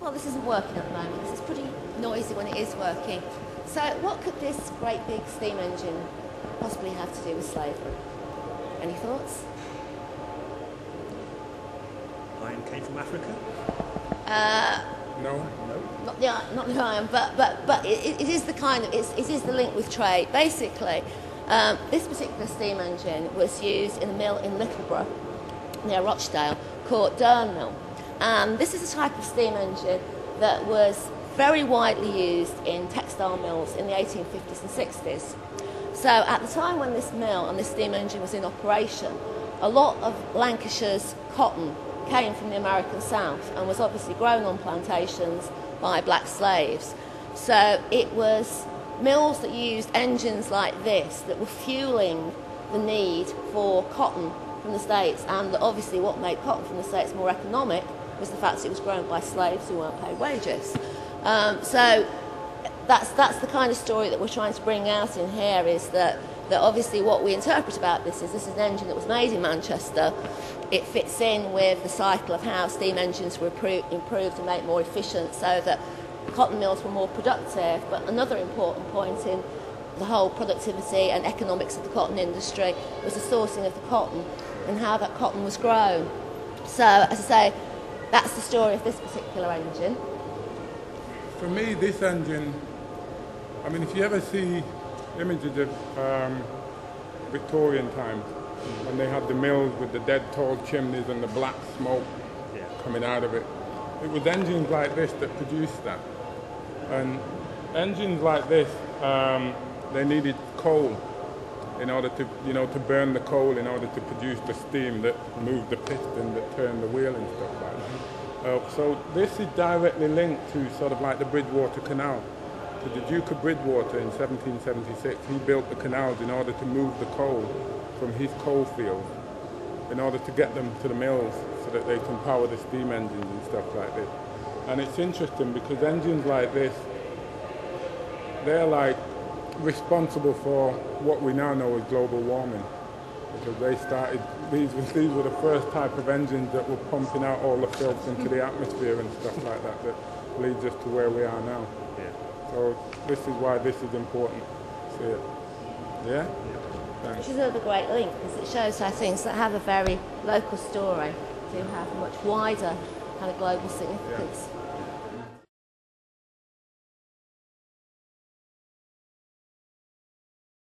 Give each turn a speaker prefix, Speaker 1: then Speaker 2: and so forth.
Speaker 1: Well, this isn't working at the moment because it's pretty noisy when it is working. So what could this great big steam engine possibly have to do with slavery? Any thoughts?
Speaker 2: Iron came from Africa?
Speaker 3: No.
Speaker 1: Not the iron, but it is the kind of, it is the link with trade. Basically, this particular steam engine was used in a mill in Littleborough, near Rochdale, called Durn Mill. And this is a type of steam engine that was very widely used in textile mills in the 1850s and 60s. So at the time when this mill and this steam engine was in operation, a lot of Lancashire's cotton came from the American South and was obviously grown on plantations by black slaves. So it was mills that used engines like this that were fueling the need for cotton from the States, and obviously what made cotton from the States more economic was the fact that it was grown by slaves who weren't paid wages. So that's the kind of story that we're trying to bring out in here, is that obviously what we interpret about this is an engine that was made in Manchester. It fits in with the cycle of how steam engines were improved and made more efficient so that cotton mills were more productive. But another important point in the whole productivity and economics of the cotton industry was the sourcing of the cotton and how that cotton was grown. So, as I say, that's the story of this particular engine.
Speaker 3: For me, this engine, I mean, if you ever see images of Victorian times, when they had the mills with the dead tall chimneys and the black smoke coming out of it, it was engines like this that produced that. And engines like this, they needed coal in order to, to burn the coal in order to produce the steam that moved the piston, that turned the wheel and stuff like that. So this is directly linked to sort of like the Bridgewater Canal. So the Duke of Bridgewater in 1776, he built the canals in order to move the coal from his coal field in order to get them to the mills so that they can power the steam engines and stuff like this. And it's interesting because engines like this, they're like responsible for what we now know as global warming, because they started, these were the first type of engines that were pumping out all the filth into the atmosphere and stuff like that leads us to where we are now. So this is why this is important. See it? Yeah? Thanks.
Speaker 1: Which is another great link, because it shows how things that have a very local story do have a much wider kind of global significance.